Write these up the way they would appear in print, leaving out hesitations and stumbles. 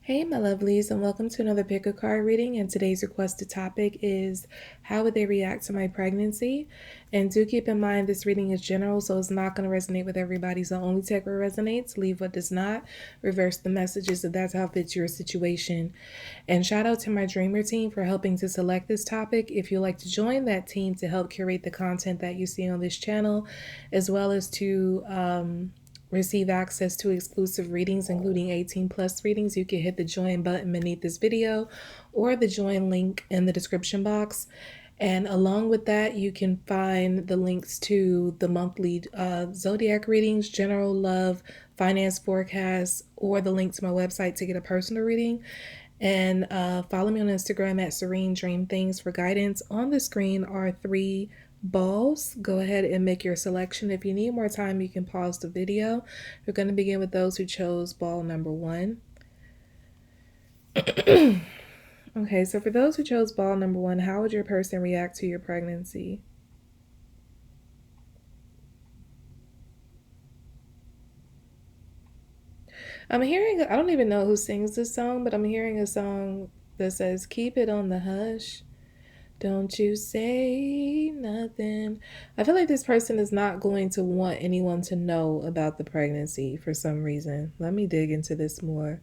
Hey, my lovelies, and welcome to another pick a card reading. And today's requested topic is how would they react to my pregnancy? And do keep in mind this reading is general, so it's not going to resonate with everybody. So only take what resonates, leave what does not, reverse the messages if that's how it fits your situation. And shout out to my Dreamer team for helping to select this topic. If you'd like to join that team to help curate the content that you see on this channel, as well as to receive access to exclusive readings, including 18 plus readings, you can hit the join button beneath this video or the join link in the description box. And along with that, you can find the links to the monthly Zodiac readings, general love, finance forecasts, or the link to my website to get a personal reading. And follow me on Instagram at Serene Dream Things for guidance. On the screen are 3 balls. Go ahead and make your selection. If you need more time, you can pause the video. We're going to begin with those who chose ball number 1. Okay, so for those who chose ball number 1, how would your person react to your pregnancy? I'm hearing, I don't even know who sings this song, but I'm hearing a song that says, "Keep it on the hush. Don't you say nothing." I feel like this person is not going to want anyone to know about the pregnancy for some reason. Let me dig into this more.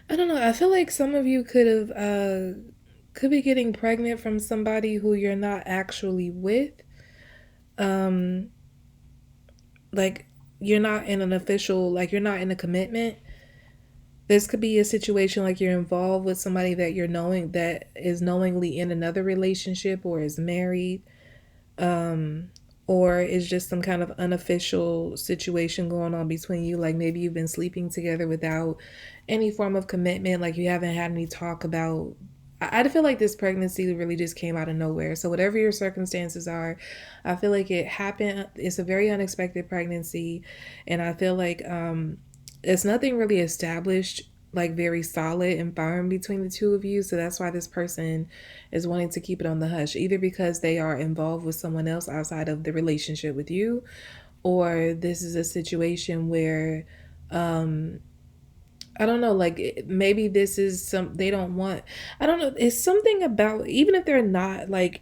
I don't know. I feel like some of you could be getting pregnant from somebody who you're not actually with. Um like you're not in an official, like you're not in a commitment. This could be a situation like you're involved with somebody that you're knowing that is knowingly in another relationship or is married, or is just some kind of unofficial situation going on between you. Like maybe you've been sleeping together without any form of commitment, like you haven't had any talk about. I feel like this pregnancy really just came out of nowhere. So whatever your circumstances are, I feel like it happened. It's a very unexpected pregnancy, and I feel like it's nothing really established, like very solid and firm between the two of you. So that's why this person is wanting to keep it on the hush, either because they are involved with someone else outside of the relationship with you, or this is a situation where I don't know, like maybe this is some, they don't want, I don't know, it's something about, even if they're not like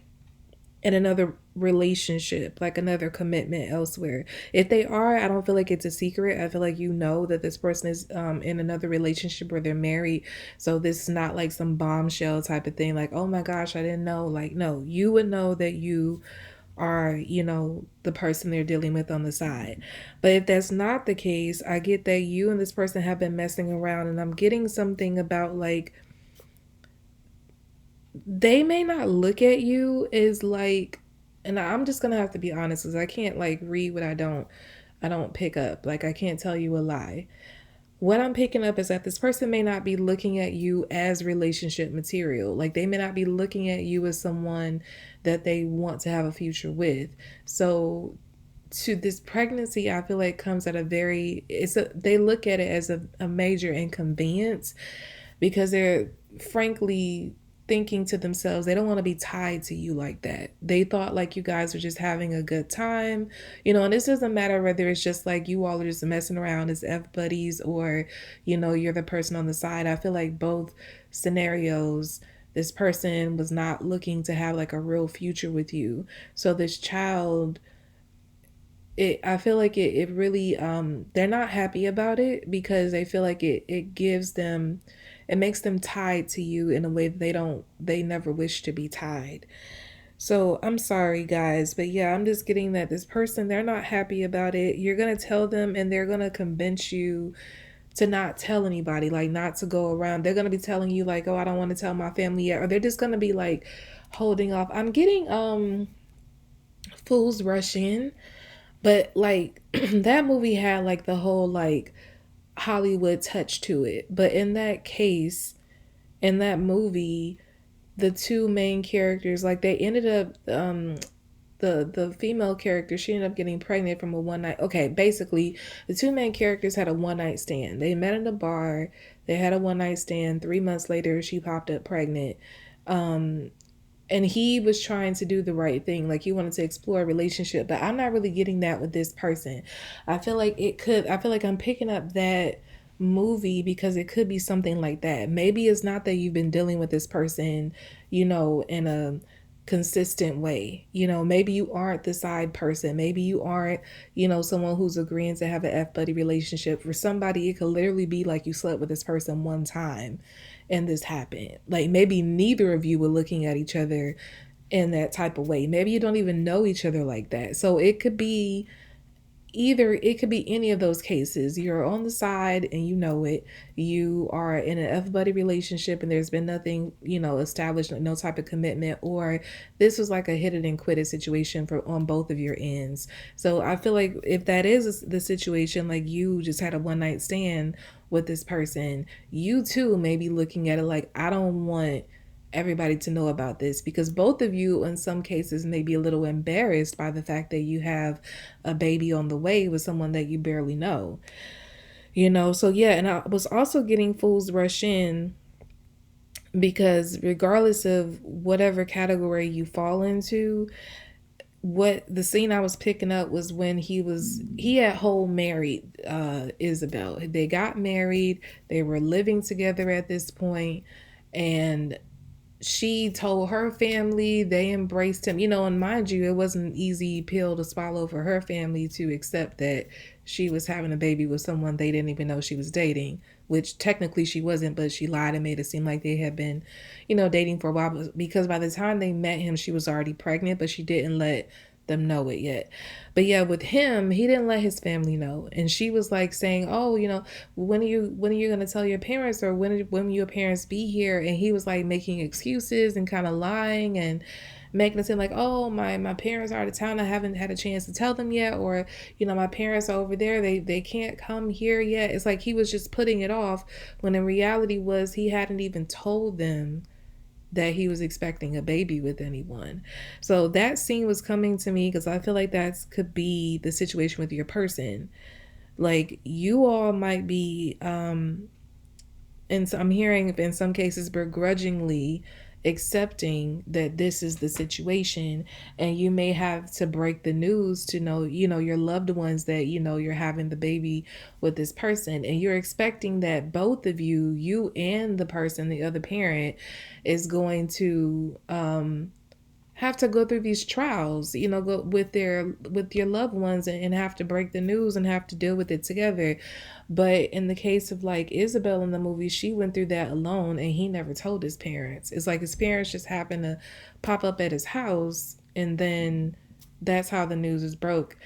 in another relationship, like another commitment elsewhere. If they are, I don't feel like it's a secret. I feel like you know that this person is in another relationship or they're married. So this is not like some bombshell type of thing, like, oh my gosh, I didn't know. Like, no, you would know that you are, the person they're dealing with on the side. But if that's not the case, I get that you and this person have been messing around, and I'm getting something about like they may not look at you as like, and I'm just gonna have to be honest because I can't like read what I don't pick up. Like I can't tell you a lie. What I'm picking up is that this person may not be looking at you as relationship material. Like they may not be looking at you as someone that they want to have a future with. So to this pregnancy, I feel like comes at a very, they look at it as a major inconvenience because they're frankly thinking to themselves they don't want to be tied to you like that. They thought like you guys were just having a good time, and this doesn't matter whether it's just like you all are just messing around as F buddies or, you're the person on the side. I feel like both scenarios, this person was not looking to have like a real future with you. So this child, I feel like it really they're not happy about it because they feel like it gives them, it makes them tied to you in a way that they never wish to be tied. So I'm sorry guys, but yeah, I'm just getting that this person, they're not happy about it. You're gonna tell them and they're gonna convince you to not tell anybody, like not to go around. They're gonna be telling you like, oh, I don't want to tell my family yet, or they're just gonna be like holding off. I'm getting Fools Rush In, but like that movie had like the whole like Hollywood touch to it. But in that case, in that movie, the two main characters, like they ended up the female character, she ended up getting pregnant from a one night. Okay, basically the two main characters had a one night stand. They met in a bar, they had a one night stand. 3 months later she popped up pregnant. and he was trying to do the right thing, like he wanted to explore a relationship, but I'm not really getting that with this person. I feel like I'm picking up that movie because it could be something like that. Maybe it's not that you've been dealing with this person, in a consistent way. Maybe you aren't the side person. Maybe you aren't, someone who's agreeing to have an F buddy relationship. For somebody, it could literally be like you slept with this person one time and this happened. Like maybe neither of you were looking at each other in that type of way. Maybe you don't even know each other like that. So it could be any of those cases. You're on the side and you know it. You are in an F buddy relationship and there's been nothing, established, no type of commitment, or this was like a hit it and quit it situation for on both of your ends. So I feel like if that is the situation, like you just had a one night stand with this person, you too may be looking at it like, I don't want everybody to know about this, because both of you in some cases may be a little embarrassed by the fact that you have a baby on the way with someone that you barely know. So yeah, and I was also getting fools rush in because regardless of whatever category you fall into, what the scene I was picking up was when he had whole married Isabel. They got married, they were living together at this point, and she told her family, they embraced him, and mind you, it wasn't an easy pill to swallow for her family to accept that she was having a baby with someone they didn't even know she was dating, which technically she wasn't, but she lied and made it seem like they had been, dating for a while, because by the time they met him, she was already pregnant, but she didn't let them know it yet. But yeah, with him, he didn't let his family know, and she was like saying, "Oh, when are you gonna tell your parents, or when will your parents be here?" And he was like making excuses and kind of lying and making it seem like, "Oh, my parents are out of town, I haven't had a chance to tell them yet," or my parents are over there, they can't come here yet. It's like he was just putting it off, when in reality was he hadn't even told them that he was expecting a baby with anyone. So that scene was coming to me because I feel like that could be the situation with your person. Like you all might be, and so I'm hearing in some cases begrudgingly accepting that this is the situation, and you may have to break the news to know your loved ones that you're having the baby with this person, and you're expecting that both of you and the person, the other parent, is going to have to go through these trials, go with your loved ones, and have to break the news and have to deal with it together. But in the case of like Isabel in the movie, she went through that alone and he never told his parents. It's like his parents just happened to pop up at his house, and then that's how the news is broken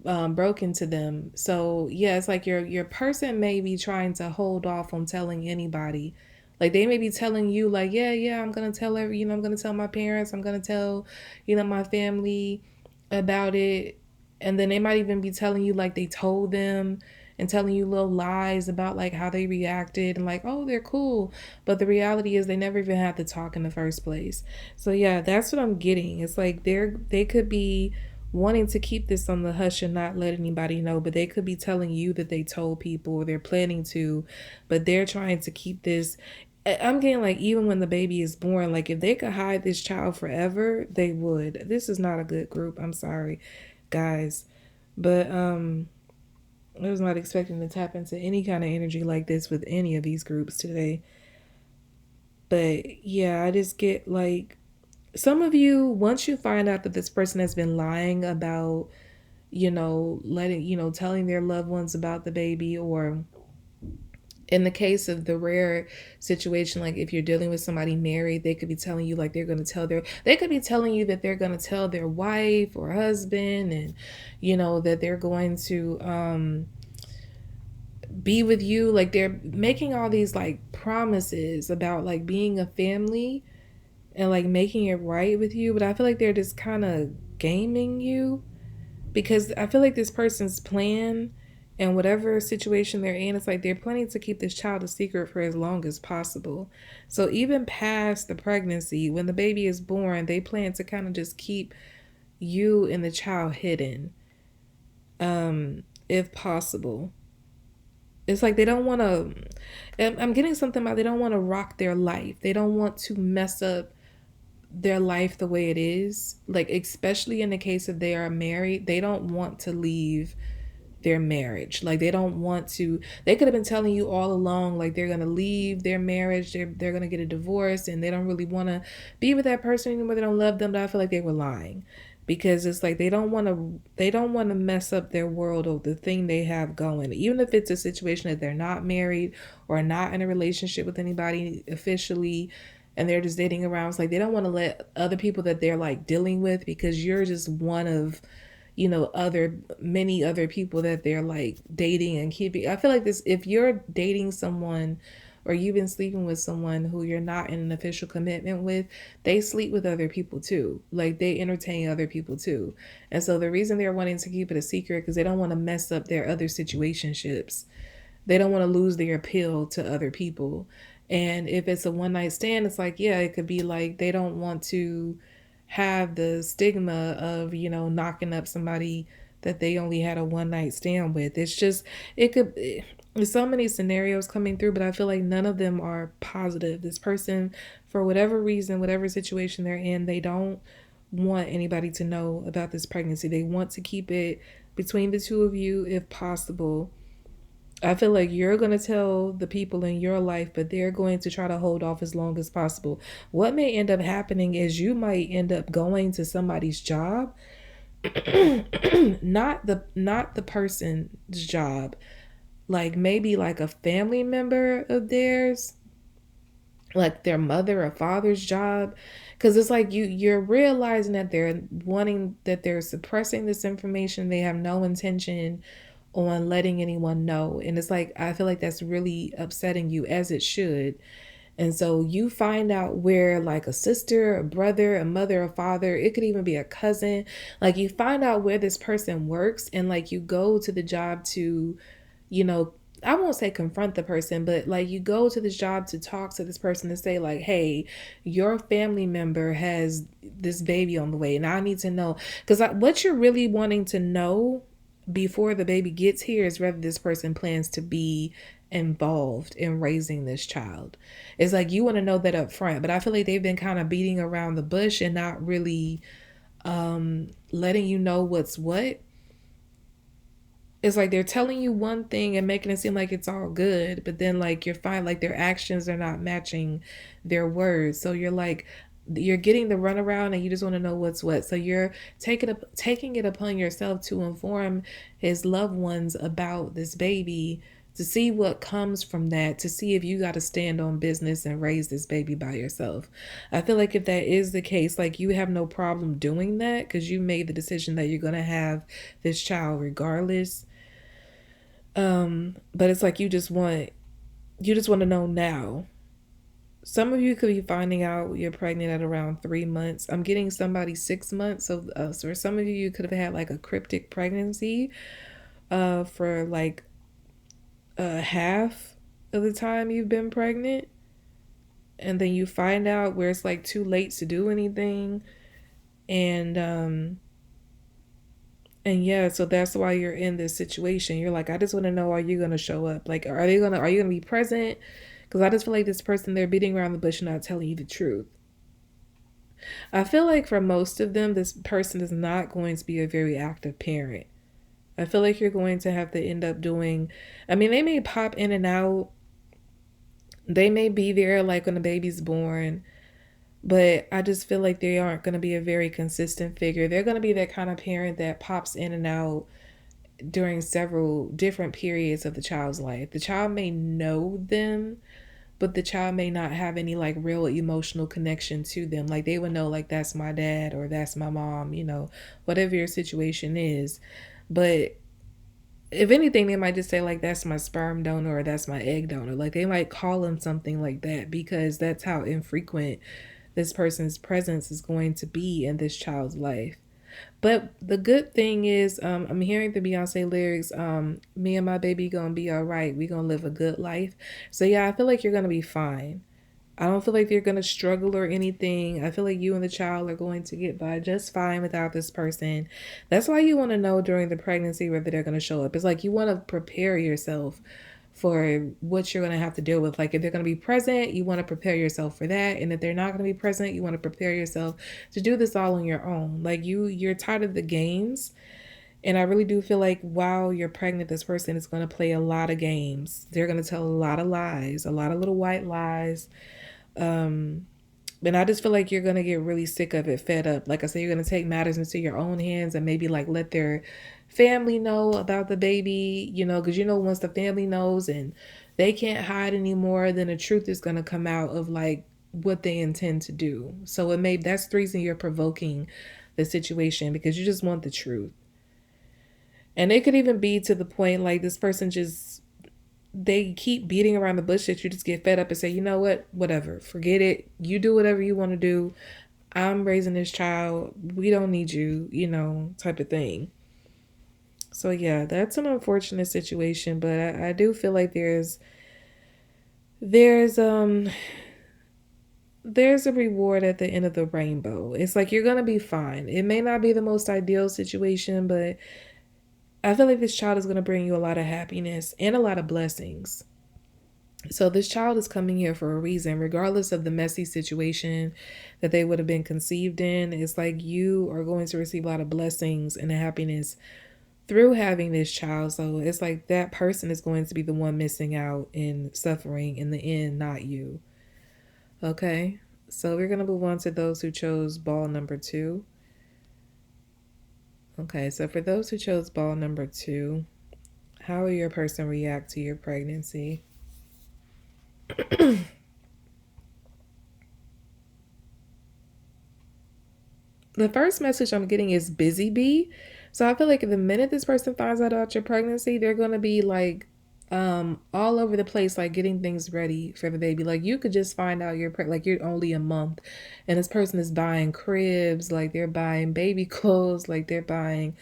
to them. So yeah, it's like your person may be trying to hold off on telling anybody. Like they may be telling you like, yeah, I'm gonna tell I'm gonna tell my parents, I'm gonna tell, my family about it. And then they might even be telling you like they told them, and telling you little lies about like how they reacted, and like, oh, they're cool. But the reality is they never even had to talk in the first place. So yeah, that's what I'm getting. It's like they could be wanting to keep this on the hush and not let anybody know, but they could be telling you that they told people, or they're planning to, but they're trying to keep this. I'm getting like, even when the baby is born, like if they could hide this child forever, they would. This is not a good group. I'm sorry, guys. But I was not expecting to tap into any kind of energy like this with any of these groups today. But yeah, I just get like, some of you, once you find out that this person has been lying about, telling their loved ones about the baby, or in the case of the rare situation, like if you're dealing with somebody married, they could be telling you like they could be telling you that they're going to tell their wife or husband, and that they're going to be with you. Like they're making all these like promises about like being a family and like making it right with you, but I feel like they're just kind of gaming you, because I feel like this person's plan, and whatever situation they're in, it's like they're planning to keep this child a secret for as long as possible. So even past the pregnancy, when the baby is born, they plan to kind of just keep you and the child hidden, if possible. It's like they don't want to, I'm getting something about, they don't want to rock their life. They don't want to mess up their life the way it is. Like, especially in the case if they are married, they don't want to leave their marriage. Like, they don't want to, they could have been telling you all along like they're going to leave their marriage, they're going to get a divorce, and they don't really want to be with that person anymore. They don't love them, but I feel like they were lying, because it's like they don't want to mess up their world or the thing they have going, even if it's a situation that they're not married or not in a relationship with anybody officially, and they're just dating around. It's like they don't want to let other people that they're like dealing with, because you're just one of, other many other people that they're like dating and keeping. I feel like this, if you're dating someone or you've been sleeping with someone who you're not in an official commitment with, they sleep with other people too. Like, they entertain other people too. And so the reason they're wanting to keep it a secret, because they don't want to mess up their other situationships. They don't want to lose their appeal to other people. And if it's a one night stand, it's like, yeah, it could be like they don't want to have the stigma of, knocking up somebody that they only had a one night stand with. It's just, there's so many scenarios coming through, but I feel like none of them are positive. This person, for whatever reason, whatever situation they're in, they don't want anybody to know about this pregnancy. They want to keep it between the two of you if possible. I feel like you're going to tell the people in your life, but they're going to try to hold off as long as possible. What may end up happening is you might end up going to somebody's job, not the person's job, like maybe like a family member of theirs, like their mother or father's job, because it's like you're realizing that they're suppressing this information. They have no intention on letting anyone know, and it's like, I feel like that's really upsetting you, as it should. And so you find out where, like, a sister, a brother, a mother, a father, it could even be a cousin, like, you find out where this person works, and like you go to the job to, you know, I won't say confront the person, but like you go to this job to talk to this person and say like, hey, your family member has this baby on the way, and I need to know, because what you're really wanting to know before the baby gets here is whether this person plans to be involved in raising this child. It's like you want to know that up front, but I feel like they've been kind of beating around the bush and not really letting you know what's what. It's like they're telling you one thing and making it seem like it's all good, but then like you're fine, like their actions are not matching their words. So you're like, you're getting the runaround and you just want to know what's what. So you're taking it upon yourself to inform his loved ones about this baby, to see what comes from that, to see if you got to stand on business and raise this baby by yourself. I feel like if that is the case, like you have no problem doing that because you made the decision that you're going to have this child regardless. But it's like you just want to know now. Some of you could be finding out you're pregnant at around 3 months. I'm getting somebody 6 months. So for some of you, you could have had like a cryptic pregnancy for like half of the time you've been pregnant. And then you find out where it's like too late to do anything. And yeah, so that's why you're in this situation. You're like, I just want to know, are you gonna show up? Like, are you gonna be present? Because I just feel like this person, they're beating around the bush and not telling you the truth. I feel like for most of them, this person is not going to be a very active parent. I feel like you're going to have to end up doing, I mean, they may pop in and out. They may be there like when the baby's born, but I just feel like they aren't going to be a very consistent figure. They're going to be that kind of parent that pops in and out during several different periods of the child's life. The child may know them, but the child may not have any like real emotional connection to them. Like they would know like that's my dad or that's my mom, whatever your situation is. But if anything, they might just say like that's my sperm donor or that's my egg donor. Like they might call them something like that because that's how infrequent this person's presence is going to be in this child's life. But the good thing is, I'm hearing the Beyonce lyrics, me and my baby gonna be all right. We gonna live a good life. So yeah, I feel like you're gonna be fine. I don't feel like you're gonna struggle or anything. I feel like you and the child are going to get by just fine without this person. That's why you want to know during the pregnancy whether they're gonna show up. It's like you want to prepare yourself for what you're going to have to deal with. Like if they're going to be present, you want to prepare yourself for that, and if they're not going to be present, you want to prepare yourself to do this all on your own. Like you're tired of the games. And I really do feel like while you're pregnant, this person is going to play a lot of games. They're going to tell a lot of lies, a lot of little white lies. Um, and I just feel like you're going to get really sick of it, fed up. Like I said, you're going to take matters into your own hands and maybe like let their family know about the baby, because once the family knows and they can't hide anymore, then the truth is going to come out of like what they intend to do. So that's the reason you're provoking the situation, because you just want the truth. And it could even be to the point like this person just, they keep beating around the bush that you just get fed up and say, you know what, whatever, forget it. You do whatever you want to do. I'm raising this child. We don't need you, type of thing. So yeah, that's an unfortunate situation, but I do feel like there's there's a reward at the end of the rainbow. It's like you're gonna be fine. It may not be the most ideal situation, but I feel like this child is gonna bring you a lot of happiness and a lot of blessings. So this child is coming here for a reason, regardless of the messy situation that they would have been conceived in. It's like you are going to receive a lot of blessings and happiness through having this child. So it's like that person is going to be the one missing out and suffering in the end, not you. Okay. So we're going to move on to those who chose ball number 2. Okay. So for those who chose ball number 2, how will your person react to your pregnancy? The first message I'm getting is busy bee. So I feel like the minute this person finds out about your pregnancy, they're gonna be like all over the place, like getting things ready for the baby. Like you could just find out like you're only a month, and this person is buying cribs, like they're buying baby clothes, like they're buying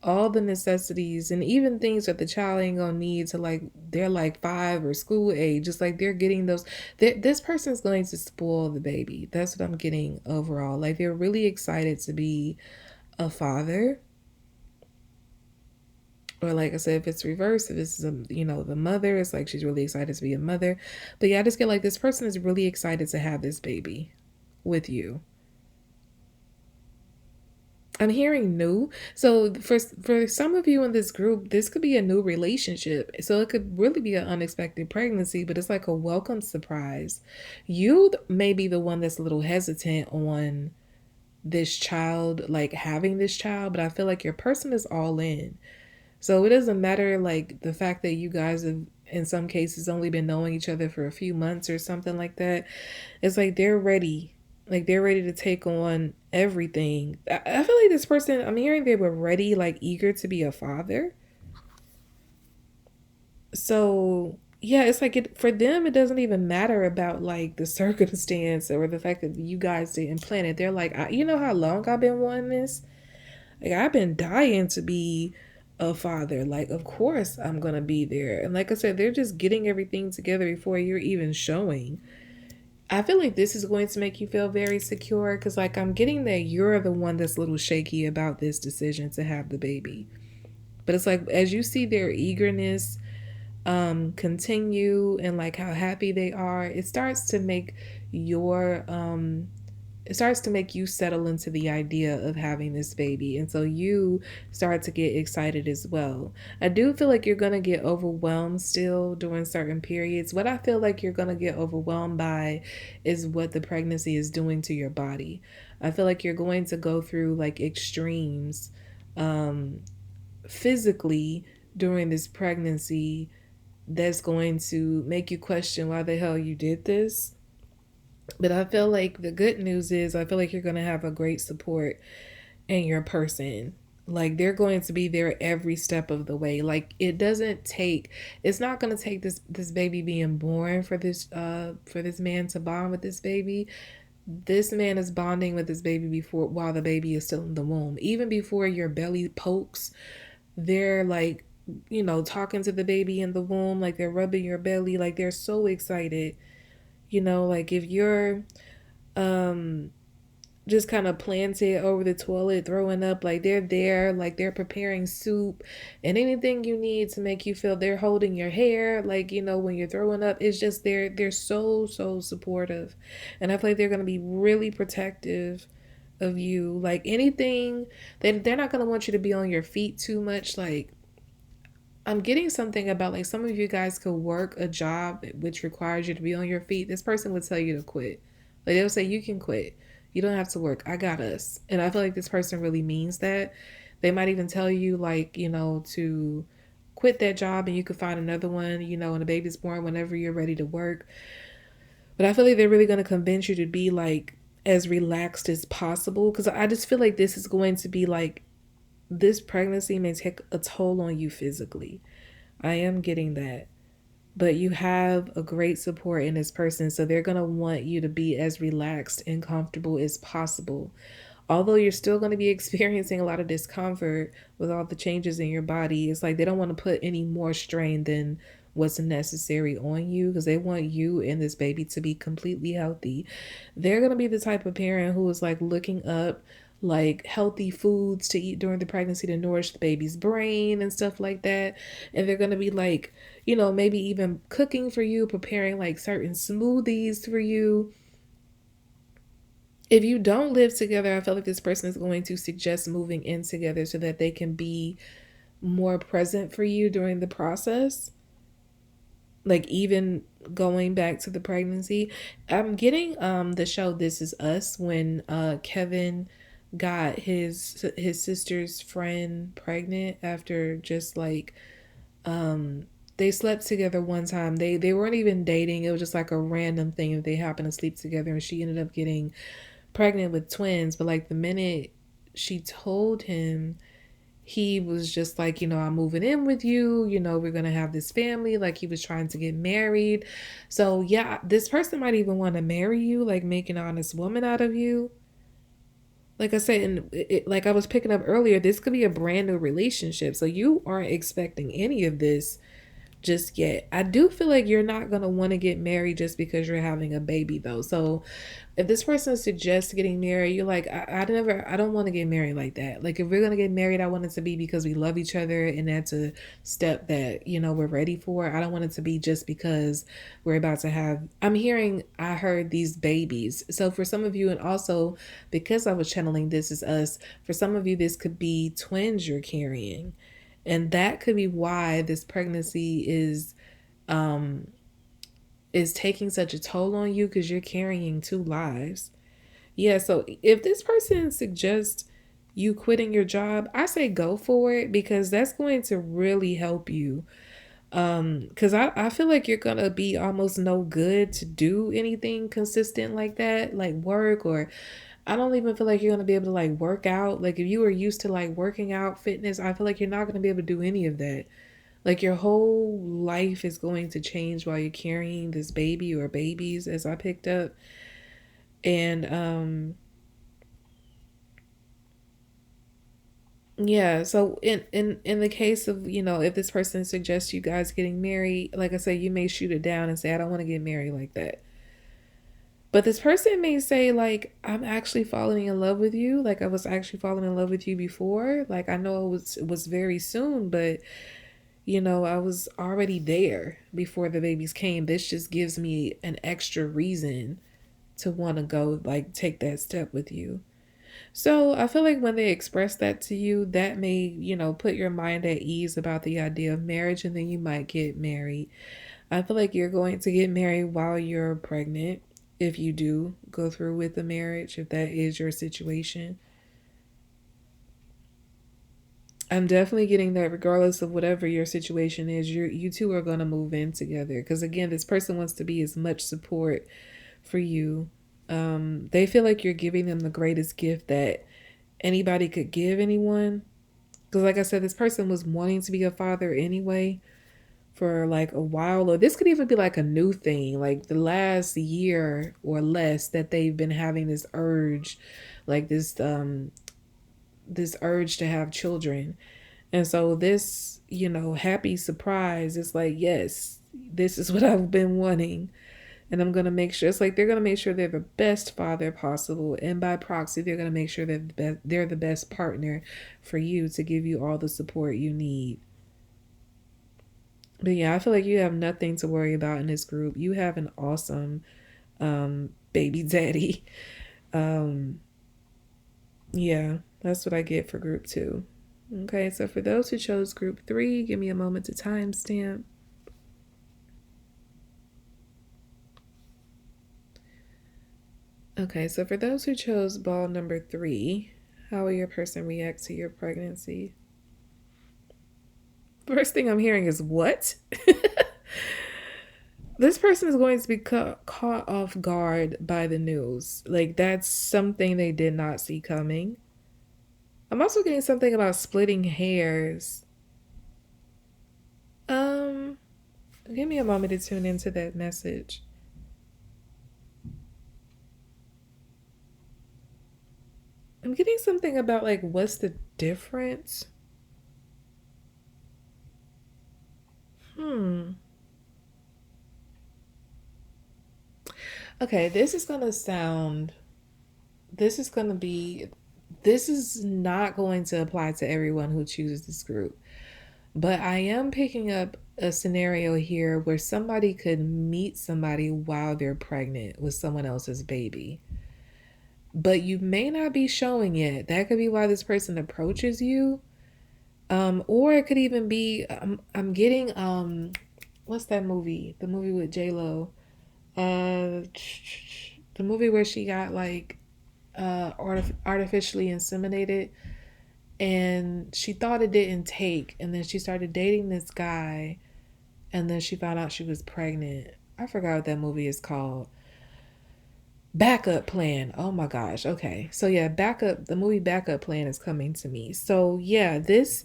all the necessities and even things that the child ain't gonna need to, like they're like 5 or school age. Just like they're getting those. This person's going to spoil the baby. That's what I'm getting overall. Like they're really excited to be a father. Or like I said, if it's reversed, if it's the mother, it's like she's really excited to be a mother. But yeah, I just get like this person is really excited to have this baby with you. I'm hearing new. So for some of you in this group, this could be a new relationship. So it could really be an unexpected pregnancy, but it's like a welcome surprise. You may be the one that's a little hesitant on this child, like having this child, but I feel like your person is all in. So it doesn't matter like the fact that you guys have in some cases only been knowing each other for a few months or something like that. It's like they're ready. Like they're ready to take on everything. I feel like this person, I'm hearing they were ready, like eager to be a father. So yeah, it's like for them, it doesn't even matter about like the circumstance or the fact that you guys didn't plan it. They're like, you know how long I've been wanting this? Like I've been dying to be a father. Like of course I'm gonna be there. And like I said, they're just getting everything together before you're even showing. I feel like this is going to make you feel very secure because, like, I'm getting that you're the one that's a little shaky about this decision to have the baby. But it's like, as you see their eagerness continue and, like, how happy they are, your, it starts to make you settle into the idea of having this baby. And so you start to get excited as well. I do feel like you're going to get overwhelmed still during certain periods. What I feel like you're going to get overwhelmed by is what the pregnancy is doing to your body. I feel like you're going to go through like extremes um, physically during this pregnancy that's going to make you question why the hell you did this. But I feel like the good news is I feel like you're going to have a great support in your person. Like they're going to be there every step of the way. Like it's not going to take this baby being born for this man to bond with this baby. This man is bonding with this baby before while the baby is still in the womb. Even before your belly pokes, they're like, talking to the baby in the womb, like they're rubbing your belly, like they're so excited. Like if you're um just kind of planted over the toilet, throwing up. Like they're there, like they're preparing soup and anything you need to make you feel they're holding your hair. Like, you know, when you're throwing up, it's just they're so supportive. And I feel like they're gonna be really protective of you. Like anything, they're not gonna want you to be on your feet too much. Like I'm getting something about like some of you guys could work a job which requires you to be on your feet. This person would tell you to quit. Like they'll say you can quit. You don't have to work. I got us. And I feel like this person really means that. They might even tell you like, you know, to quit that job and you could find another one, you know, and the baby's born whenever you're ready to work. But I feel like they're really going to convince you to be like as relaxed as possible because I just feel like this is going to be like this pregnancy may take a toll on you physically. I am getting that. But you have a great support in this person, so they're going to want you to be as relaxed and comfortable as possible. Although you're still going to be experiencing a lot of discomfort with all the changes in your body, it's like they don't want to put any more strain than what's necessary on you because they want you and this baby to be completely healthy. They're going to be the type of parent who is like looking up like healthy foods to eat during the pregnancy to nourish the baby's brain and stuff like that. And they're going to be like, you know, maybe even cooking for you, preparing like certain smoothies for you. If you don't live together, I feel like this person is going to suggest moving in together so that they can be more present for you during the process. Like even going back to the pregnancy. I'm getting the show This Is Us when Kevin got his sister's friend pregnant after just like they slept together one time. They weren't even dating. It was just like a random thing that they happened to sleep together and she ended up getting pregnant with twins. But like the minute she told him, he was just like, you know, I'm moving in with you, you know, we're gonna have this family. Like he was trying to get married. So yeah, this person might even want to marry you, like make an honest woman out of you. Like I said, and like I was picking up earlier, this could be a brand new relationship, so you aren't expecting any of this just yet. I do feel like you're not going to want to get married just because you're having a baby though. So if this person suggests getting married, you're like, I don't want to get married like that. Like if we're going to get married, I want it to be because we love each other and that's a step that, you know, we're ready for. I don't want it to be just because we're about to have, I heard these babies. So for some of you, and also because I was channeling This Is Us, for some of you, this could be twins you're carrying. And that could be why this pregnancy um is taking such a toll on you because you're carrying two lives. Yeah, so if this person suggests you quitting your job, I say go for it because that's going to really help you. Because I feel like you're gonna be almost no good to do anything consistent like that, like work, or I don't even feel like you're gonna be able to like work out. Like if you were used to like working out, fitness, I feel like you're not gonna be able to do any of that. Like your whole life is going to change while you're carrying this baby or babies, as I picked up. And yeah, so in the case of, you know, if this person suggests you guys getting married, like I said, you may shoot it down and say, I don't want to get married like that. But this person may say, like, I'm actually falling in love with you. Like I was actually falling in love with you before. Like I know it was very soon, but you know, I was already there before the babies came. This just gives me an extra reason to want to go, like, take that step with you. So I feel like when they express that to you, that may, you know, put your mind at ease about the idea of marriage, and then you might get married. I feel like you're going to get married while you're pregnant if you do go through with the marriage, if that is your situation. I'm definitely getting that regardless of whatever your situation is, you two are going to move in together because again, this person wants to be as much support for you. They feel like you're giving them the greatest gift that anybody could give anyone. Because like I said, this person was wanting to be a father anyway for like a while, or this could even be like a new thing, like the last year or less that they've been having this urge, like this urge to have children. And so this, you know, happy surprise is like, yes, this is what I've been wanting. And I'm going to make sure, it's like they're going to make sure they're the best father possible. And by proxy, they're going to make sure that they're the best partner for you to give you all the support you need. But yeah, I feel like you have nothing to worry about in this group. You have an awesome baby daddy. Um, yeah, that's what I get for group 2. Okay, so for those who chose group 3, give me a moment to timestamp. Okay, so for those who chose ball number 3, how will your person react to your pregnancy? First thing I'm hearing is what? This person is going to be caught off guard by the news. Like, that's something they did not see coming. I'm also getting something about splitting hairs. Um, Give me a moment to tune into that message. I'm getting something about, like, what's the difference? Hmm. Okay, this is gonna be, this is not going to apply to everyone who chooses this group. But I am picking up a scenario here where somebody could meet somebody while they're pregnant with someone else's baby. But you may not be showing it. That could be why this person approaches you. Or it could even be I'm getting what's that movie? The movie with J Lo. Uh the movie where she got like artificially inseminated, and she thought it didn't take, and then she started dating this guy, and then she found out she was pregnant. I forgot what that movie is called. Backup Plan. Oh my gosh. Okay. So yeah, the movie Backup Plan is coming to me. So yeah, this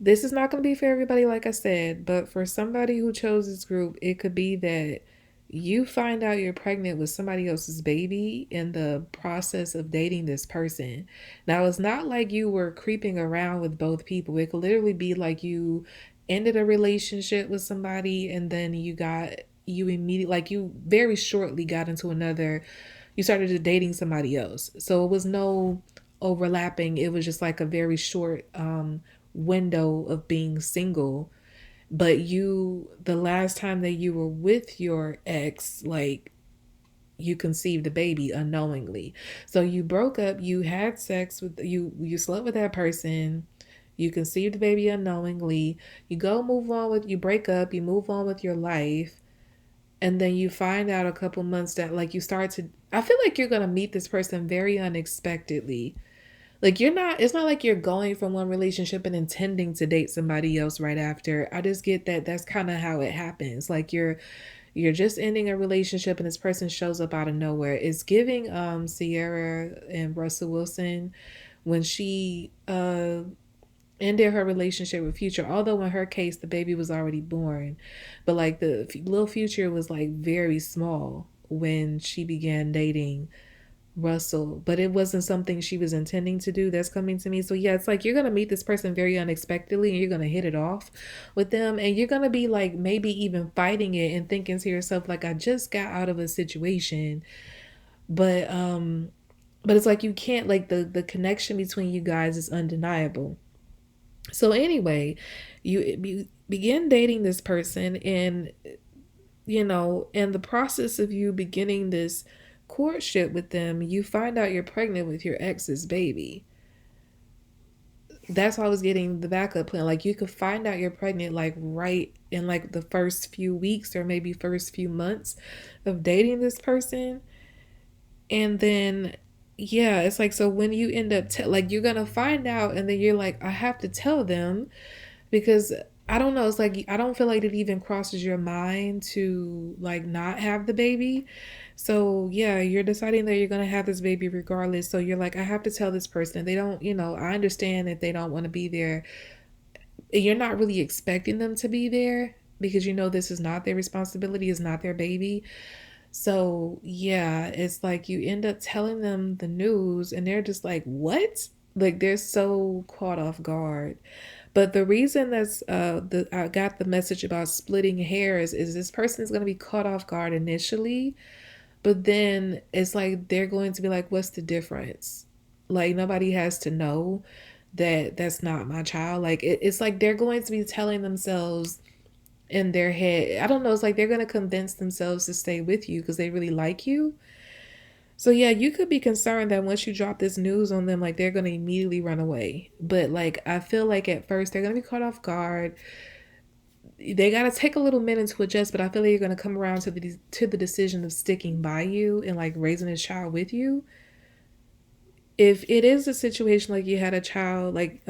is not going to be for everybody, like I said, but for somebody who chose this group, it could be that you find out you're pregnant with somebody else's baby in the process of dating this person. Now, it's not like you were creeping around with both people. It could literally be like you ended a relationship with somebody, and then you immediately, like, you very shortly got into another, you started dating somebody else. So it was no overlapping. It was just like a very short window of being single. But the last time that you were with your ex, like, you conceived a baby unknowingly. So you broke up, you had sex with, you slept with that person, you conceived a baby unknowingly, you break up, you move on with your life, and then you find out a couple months that, like, you start to, I feel like you're going to meet this person very unexpectedly. Like, it's not like you're going from one relationship and intending to date somebody else right after. I just get that that's kind of how it happens. Like, you're just ending a relationship and this person shows up out of nowhere. It's giving Sierra and Russell Wilson when she ended her relationship with Future. Although in her case the baby was already born, but like the little Future was like very small when she began dating Russell, but it wasn't something she was intending to do. That's coming to me. So yeah, it's like you're gonna meet this person very unexpectedly and you're gonna hit it off with them, and you're gonna be like maybe even fighting it and thinking to yourself like, I just got out of a situation. But it's like you can't, like, the connection between you guys is undeniable. So anyway, you begin dating this person, and in the process of you beginning this courtship with them, you find out you're pregnant with your ex's baby. That's why I was getting the backup plan. Like, you could find out you're pregnant like right in like the first few weeks or maybe first few months of dating this person. And then yeah, it's like, so when you end up like, you're gonna find out, and then you're like, I have to tell them, because I don't know, it's like I don't feel like it even crosses your mind to like not have the baby. So yeah, you're deciding that you're gonna have this baby regardless. So you're like, I have to tell this person. They don't, I understand if they don't want to be there. You're not really expecting them to be there because this is not their responsibility, it's not their baby. So yeah, it's like you end up telling them the news and they're just like, what? Like, they're so caught off guard. But the reason that's I got the message about splitting hairs is this person is going to be caught off guard initially, but then it's like they're going to be like, what's the difference? Like nobody has to know that that's not my child. Like it's like they're going to be telling themselves in their head, I don't know, it's like they're going to convince themselves to stay with you because they really like you. So yeah, you could be concerned that once you drop this news on them, like they're gonna immediately run away. But like I feel like at first they're gonna be caught off guard. They gotta take a little minute to adjust, but I feel like you're gonna come around to the decision of sticking by you and like raising this child with you. If it is a situation like you had a child, like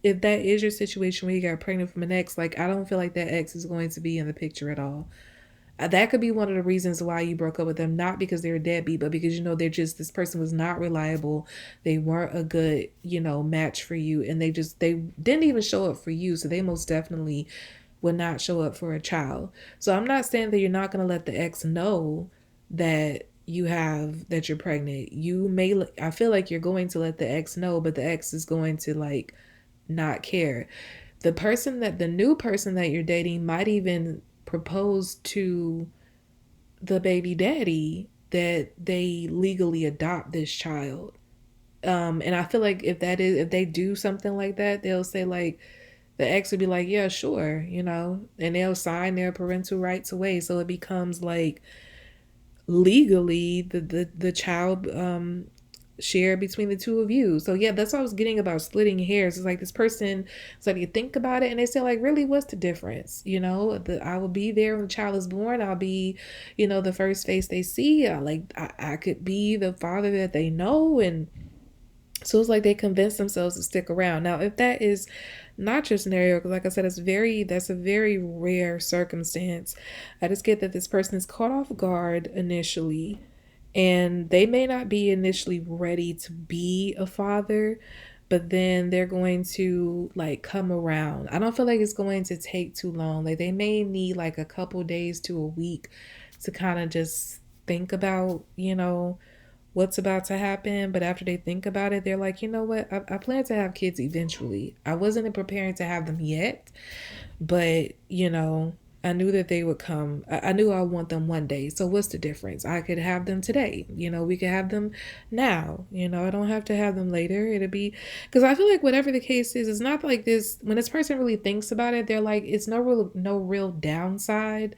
if that is your situation where you got pregnant from an ex, like I don't feel like that ex is going to be in the picture at all. That could be one of the reasons why you broke up with them, not because they're a deadbeat, but because they're just, this person was not reliable. They weren't a good match for you, and they didn't even show up for you, so they most definitely would not show up for a child. So I'm not saying that you're not going to let the ex know that you're pregnant. You may, I feel like you're going to let the ex know, but the ex is going to like not care. The new person that you're dating might even propose to the baby daddy that they legally adopt this child. And I feel like if they do something like that, they'll say like, the ex would be like, yeah, sure, and they'll sign their parental rights away. So it becomes like legally the child share between the two of you. So yeah, that's what I was getting about splitting hairs. It's like this person, it's like you think about it and they say like, really, what's the difference? I will be there when the child is born. I'll be, the first face they see. I could be the father that they know. And so it's like they convince themselves to stick around. Now, if that is not your scenario, because like I said, that's a very rare circumstance. I just get that this person is caught off guard initially, and they may not be initially ready to be a father, but then they're going to like come around. I don't feel like it's going to take too long. Like they may need like a couple days to a week to kind of just think about, what's about to happen. But after they think about it, they're like, you know what? I plan to have kids eventually. I wasn't preparing to have them yet, but I knew that they would come. I knew I want them one day. So what's the difference? I could have them today. We could have them now. I don't have to have them later. It'll be, because I feel like whatever the case is, it's not like this. When this person really thinks about it, they're like, it's no real downside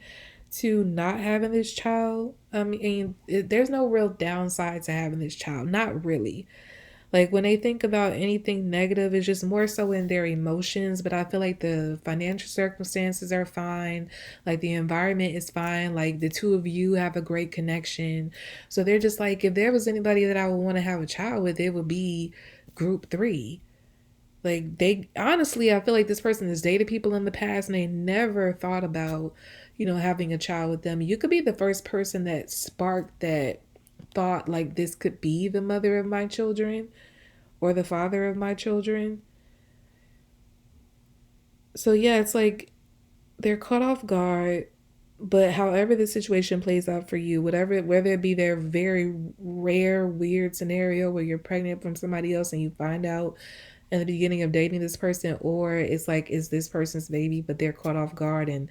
to not having this child. I mean, there's no real downside to having this child. Not really. Like when they think about anything negative, it's just more so in their emotions. But I feel like the financial circumstances are fine. Like the environment is fine. Like the two of you have a great connection. So they're just like, if there was anybody that I would want to have a child with, it would be group three. Like they honestly, I feel like this person has dated people in the past and they never thought about, having a child with them. You could be the first person that sparked that thought, like this could be the mother of my children or the father of my children. So yeah, it's like they're caught off guard, but however the situation plays out for you, whether it be their very rare, weird scenario where you're pregnant from somebody else and you find out in the beginning of dating this person, or it's like, is this person's baby, but they're caught off guard and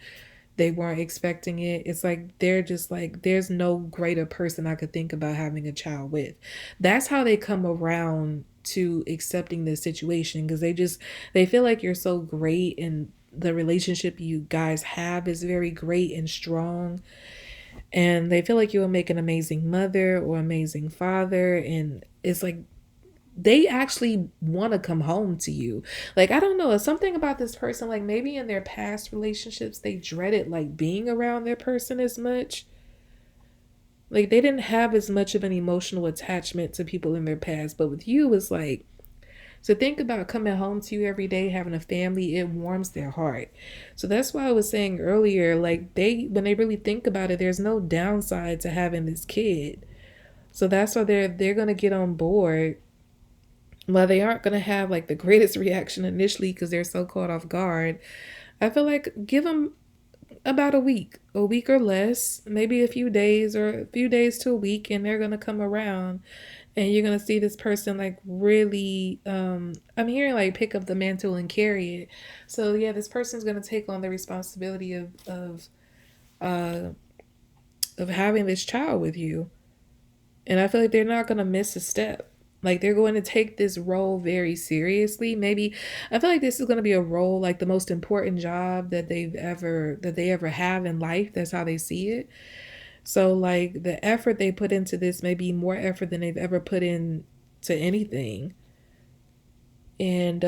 they weren't expecting it. It's like they're just like, there's no greater person I could think about having a child with. That's how they come around to accepting this situation, because they feel like you're so great and the relationship you guys have is very great and strong, and they feel like you will make an amazing mother or amazing father. And it's like they actually want to come home to you. Like, I don't know, it's something about this person, like maybe in their past relationships they dreaded like being around their person as much. Like they didn't have as much of an emotional attachment to people in their past, but with you it's like, so think about coming home to you every day, having a family, it warms their heart. So that's why I was saying earlier, like when they really think about it, there's no downside to having this kid. So that's why they're gonna get on board. While they aren't gonna have like the greatest reaction initially because they're so caught off guard, I feel like give them about a week or less, maybe a few days to a week, and they're gonna come around. And you're gonna see this person like really I'm hearing like pick up the mantle and carry it. So yeah, this person's gonna take on the responsibility uh of having this child with you. And I feel like they're not gonna miss a step. Like they're going to take this role very seriously. Maybe I feel like this is going to be a role like the most important job that they ever have in life. That's how they see it. So like the effort they put into this may be more effort than they've ever put in to anything. And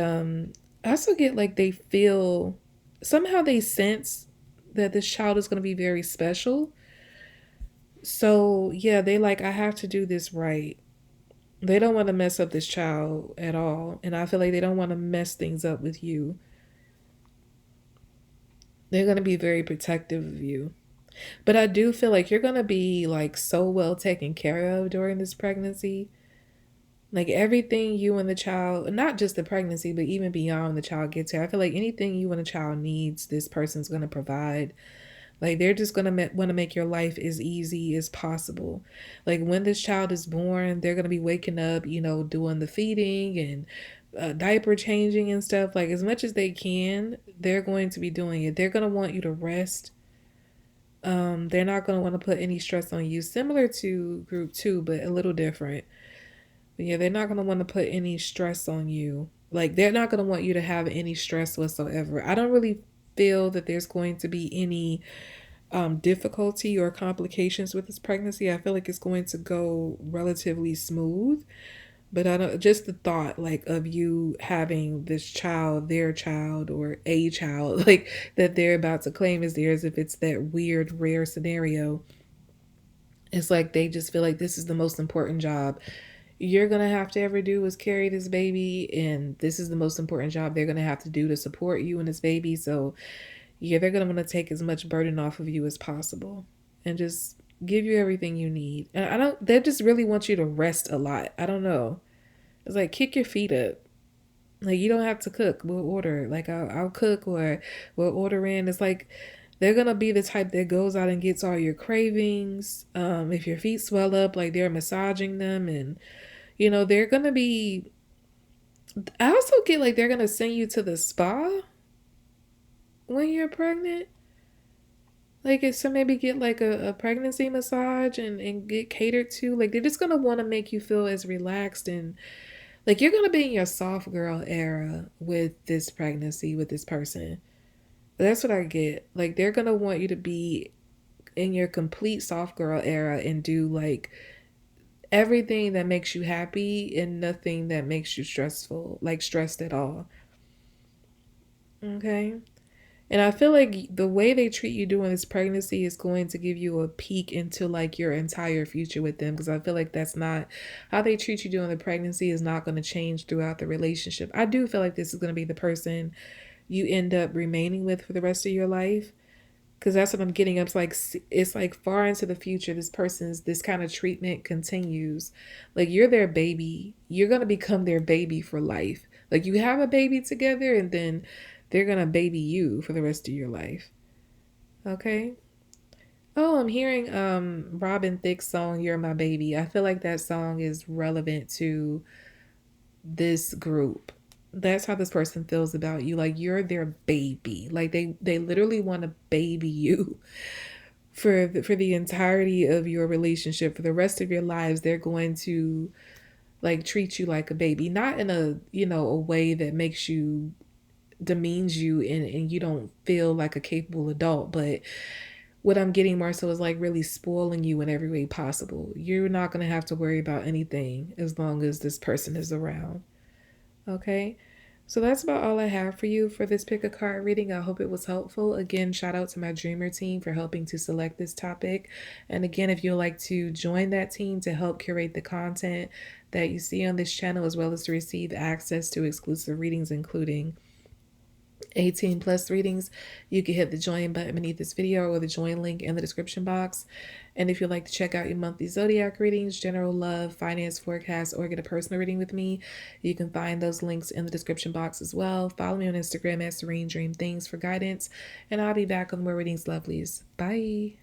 I also get like they feel somehow they sense that this child is going to be very special. So yeah, they like I have to do this right. They don't want to mess up this child at all. And I feel like they don't want to mess things up with you. They're going to be very protective of you. But I do feel like you're going to be like so well taken care of during this pregnancy. Like everything you and the child, not just the pregnancy, but even beyond the child gets here. I feel like anything you and the child needs, this person's going to provide. Like they're just gonna want to make your life as easy as possible. Like when this child is born, they're gonna be waking up, doing the feeding and diaper changing and stuff. Like as much as they can, they're going to be doing it. They're gonna want you to rest. They're not gonna want to put any stress on you. Similar to group two, but a little different. But yeah, they're not gonna want to put any stress on you. Like they're not gonna want you to have any stress whatsoever. I don't really feel that there's going to be any difficulty or complications with this pregnancy. I feel like it's going to go relatively smooth. But I don't just the thought like of you having this child, their child, or a child, like that they're about to claim as theirs, if it's that weird, rare scenario, it's like they just feel like this is the most important job you're gonna have to ever do is carry this baby, and this is the most important job they're gonna have to do to support you and this baby. So yeah, they're gonna want to take as much burden off of you as possible and just give you everything you need. And I don't they just really want you to rest a lot. I don't know. It's like kick your feet up. Like you don't have to cook. We'll order. Like I'll cook or we'll order in. It's like they're gonna be the type that goes out and gets all your cravings. If your feet swell up, like they're massaging them, and they're gonna be. I also get like they're gonna send you to the spa when you're pregnant. Like if so maybe get like a pregnancy massage and get catered to. Like they're just gonna want to make you feel as relaxed, and like you're gonna be in your soft girl era with this pregnancy with this person. That's what I get. Like they're gonna want you to be in your complete soft girl era and do like everything that makes you happy and nothing that makes you stressful, like stressed at all. Okay. And I feel like the way they treat you during this pregnancy is going to give you a peek into like your entire future with them, because I feel like that's not how they treat you during the pregnancy is not going to change throughout the relationship. I do feel like this is going to be the person you end up remaining with for the rest of your life, because that's what I'm getting. It's like far into the future this kind of treatment continues. Like you're their baby. You're going to become their baby for life. Like you have a baby together, and then they're going to baby you for the rest of your life. Okay? Oh, I'm hearing Robin Thicke's song You're My Baby. I feel like that song is relevant to this group. That's how this person feels about you. Like you're their baby. Like they literally want to baby you for the entirety of your relationship. For the rest of your lives, they're going to like treat you like a baby, not in a way that makes you demeans you and you don't feel like a capable adult, but what I'm getting more so is like really spoiling you in every way possible. You're not going to have to worry about anything as long as this person is around. Okay? So that's about all I have for you for this pick a card reading. I hope it was helpful. Again, shout out to my dreamer team for helping to select this topic. And again, if you'd like to join that team to help curate the content that you see on this channel, as well as to receive access to exclusive readings, including 18 plus readings, you can hit the join button beneath this video or the join link in the description box. And if you'd like to check out your monthly zodiac readings, general love, finance forecast, or get a personal reading with me, you can find those links in the description box as well. Follow me on Instagram at Serene Dream Things for guidance, and I'll be back with more readings, lovelies. Bye.